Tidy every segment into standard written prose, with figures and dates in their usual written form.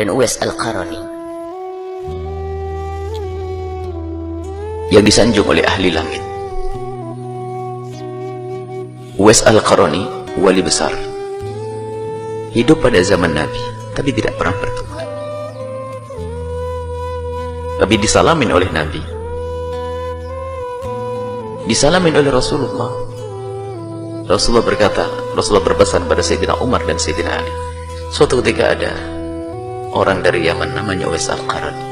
dan Uwais Al-Qarani yang disanjung oleh ahli langit. Uwais Al-Qarani wali besar, hidup pada zaman Nabi tapi tidak pernah bertemu, tapi disalamin oleh Nabi, disalamin oleh Rasulullah. Rasulullah berkata, Rasulullah berpesan pada Sayyidina Umar dan Sayyidina Ali, suatu ketika ada orang dari Yaman namanya Uwais Al-Qarani,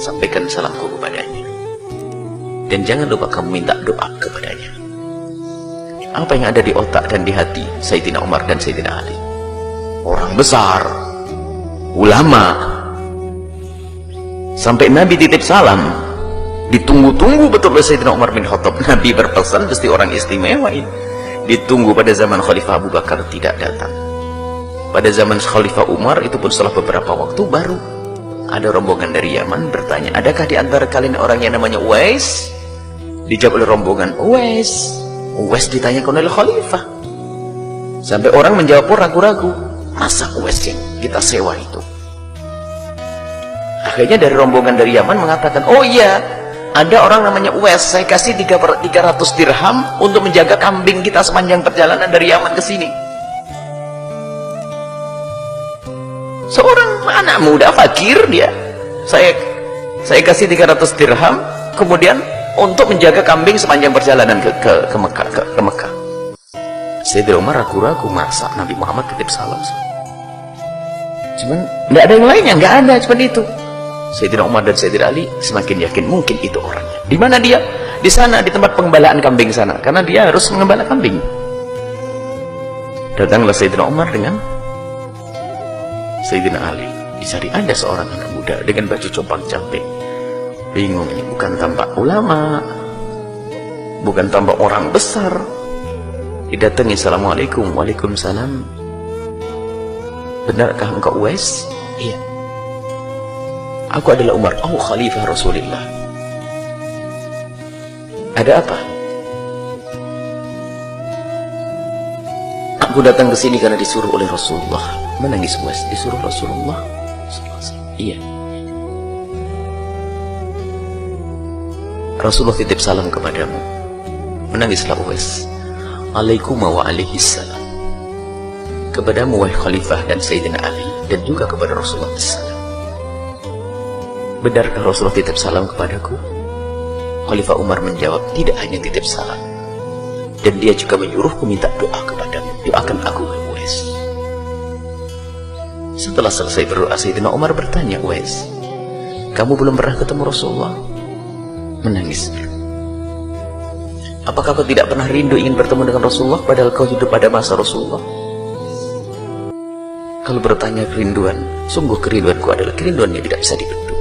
sampaikan salamku kepadanya dan jangan lupa kamu minta doa kepadanya. Apa yang ada di otak dan di hati Sayyidina Umar dan Sayyidina Ali, orang besar, ulama, sampai Nabi titip salam, ditunggu-tunggu betul oleh Sayyidina Umar bin Khattab. Nabi berpesan pasti orang istimewa ini. Ditunggu pada zaman Khalifah Abu Bakar tidak datang. Pada zaman Khalifah Umar itu pun setelah beberapa waktu baru ada rombongan dari Yaman bertanya, adakah di antara kalian orang yang namanya Uwais? Dijawab oleh rombongan, Uwais. Uwais ditanyakan oleh Khalifah. Sampai orang menjawab pun ragu-ragu, masa Uwais yang kita sewa itu? Akhirnya dari rombongan dari Yaman mengatakan, oh iya, ada orang namanya Uwais, saya kasih 300 dirham untuk menjaga kambing kita sepanjang perjalanan dari Yaman ke sini. Seorang anak muda fakir dia, saya kasih 300 dirham kemudian untuk menjaga kambing sepanjang perjalanan ke Mekah. Sayyidina Umar ragu-ragu, masa Nabi Muhammad titip salam? Cuman nggak ada yang lainnya, nggak ada, cuma itu. Sayyidina Umar dan Sayyidina Ali semakin yakin mungkin itu orangnya. Di mana dia? Di sana, di tempat pengembalaan kambing sana, karena dia harus mengembala kambing. Datanglah Sayyidina Umar dengan Sayyidina Ali, dicari ada seorang anak muda dengan baju compang-camping. Bingung, ini bukan tampak ulama, bukan tampak orang besar. Didatangi, assalamualaikum. Waalaikumsalam. Benarkah engkau Uwais? Iya. Aku adalah Umar, Khalifah Rasulullah. Ada apa? Aku datang ke sini karena disuruh oleh Rasulullah. Menangis Uwais, disuruh Rasulullah. Iya. Rasulullah titip salam kepadamu. Menangislah Uwais. Alaikum wa alaihissalam. Kepadamu wahai Khalifah dan Sayyidina Ali, dan juga kepada Rasulullah SAW. Benarkah Rasulullah titip salam kepadaku? Khalifah Umar menjawab, tidak hanya titip salam, dan dia juga menyuruhku minta doa kepadamu. Doakan aku, Uwais. Setelah selesai berdoa, Sayyidina Umar bertanya, Uwais, kamu belum pernah ketemu Rasulullah? Menangis. Apakah kau tidak pernah rindu ingin bertemu dengan Rasulullah padahal kau hidup pada masa Rasulullah? Kalau bertanya kerinduan, sungguh kerinduanku adalah kerinduan yang tidak bisa dibendung.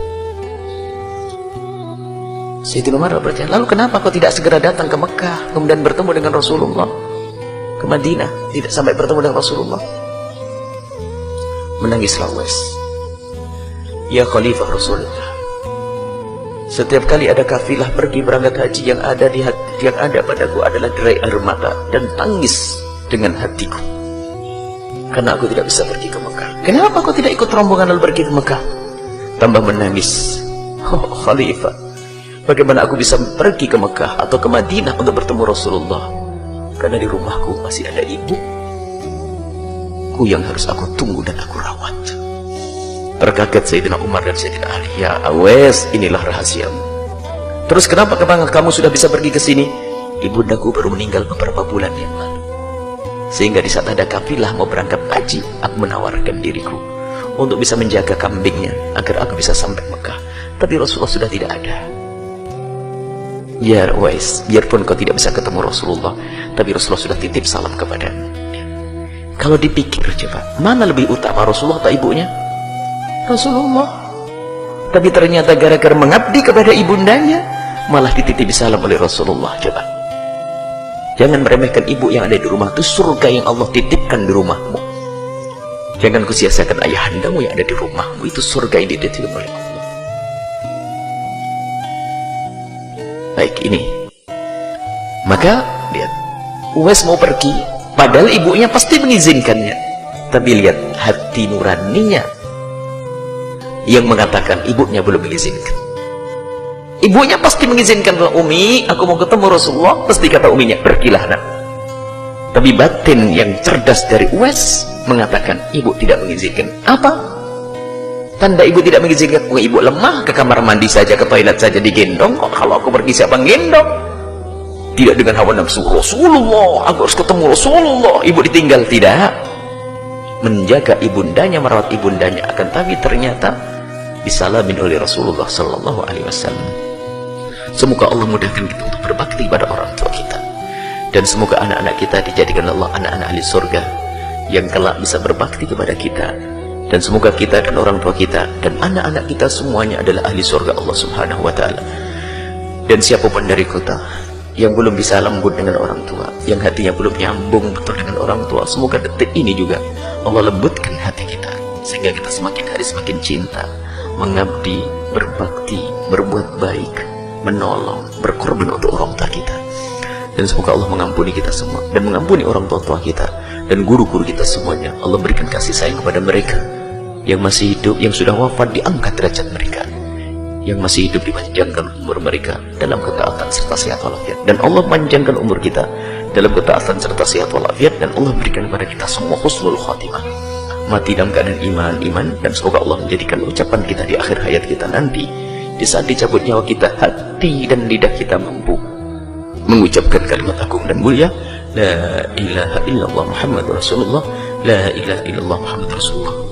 Sayyidina Umar bertanya, lalu kenapa kau tidak segera datang ke Mekah kemudian bertemu dengan Rasulullah, ke Madinah, tidak sampai bertemu dengan Rasulullah? Menangislah Uwais. Ya Khalifah Rasulullah, setiap kali ada kafilah pergi berangkat haji, yang ada di hati, yang ada padaku adalah derai air mata dan tangis dengan hatiku, karena aku tidak bisa pergi ke Mekah. Kenapa kau tidak ikut rombongan lalu pergi ke Mekah? Tambah menangis. Oh Khalifah, bagaimana aku bisa pergi ke Mekah atau ke Madinah untuk bertemu Rasulullah? Karena di rumahku masih ada ibuku yang harus aku tunggu dan aku rawat. Terkaget Sayyidina Umar dan Sayyidina Ali. Ya Uwais, inilah rahasiamu. Terus kenapa kamu sudah bisa pergi ke sini? Ibundaku baru meninggal beberapa bulan yang lalu. Sehingga di saat ada kafilah mau berangkat haji, aku menawarkan diriku untuk bisa menjaga kambingnya agar aku bisa sampai Mekah. Tapi Rasulullah sudah tidak ada. Ya Uwais, biarpun kau tidak bisa ketemu Rasulullah, tapi Rasulullah sudah titip salam kepadamu. Kalau dipikir coba, mana lebih utama, Rasulullah atau ibunya? Rasulullah. Tapi ternyata gara-gara mengabdi kepada ibundanya, malah dititipi salam oleh Rasulullah. Coba, jangan meremehkan ibu yang ada di rumah. Itu surga yang Allah titipkan di rumahmu. Jangan kusia-siakan ayahandamu yang ada di rumahmu. Itu surga yang dititipkan oleh Allah. Baik, ini maka lihat, Uwais mau pergi padahal ibunya pasti mengizinkannya, tapi lihat hati nuraninya yang mengatakan ibunya belum mengizinkan. Ibunya pasti mengizinkan. Umi, aku mau ketemu Rasulullah. Pasti kata uminya, pergilah nak. Tapi batin yang cerdas dari Uwais mengatakan ibu tidak mengizinkan. Apa tanda ibu tidak mengizinkan? Oh, ibu lemah, ke kamar mandi saja, ke toilet saja digendong. Kok kalau aku pergi siapa gendong? Tidak dengan hawa nafsu. Rasulullah, aku harus ketemu Rasulullah. Ibu ditinggal, tidak. Menjaga ibundanya, merawat ibundanya. Akan tapi ternyata disalamin oleh Rasulullah Sallallahu Alaihi Wasallam. Semoga Allah mudahkan kita untuk berbakti pada orang tua kita, dan semoga anak-anak kita dijadikan Allah anak-anak ahli surga yang kelak bisa berbakti kepada kita. Dan semoga kita dan orang tua kita dan anak-anak kita semuanya adalah ahli surga Allah Subhanahu wa Ta'ala. Dan siapapun dari kita yang belum bisa lembut dengan orang tua, yang hatinya belum nyambung betul dengan orang tua, semoga detik ini juga Allah lembutkan hati kita, sehingga kita semakin hari semakin cinta, mengabdi, berbakti, berbuat baik, menolong, berkorban untuk orang tua kita. Dan semoga Allah mengampuni kita semua, dan mengampuni orang tua kita dan guru-guru kita semuanya. Allah berikan kasih sayang kepada mereka yang masih hidup, yang sudah wafat diangkat derajat mereka, yang masih hidup dipanjangkan umur mereka dalam ketaatan serta sehat walafiat. Dan Allah panjangkan umur kita dalam ketaatan serta sehat walafiat, dan Allah berikan kepada kita semua husnul khatimah, mati dalam keadaan iman. Dan semoga Allah menjadikan ucapan kita di akhir hayat kita nanti, di saat dicabut nyawa kita, hati dan lidah kita mampu mengucapkan kalimat agung dan mulia, la ilaha illallah Muhammad Rasulullah, la ilaha illallah Muhammad Rasulullah.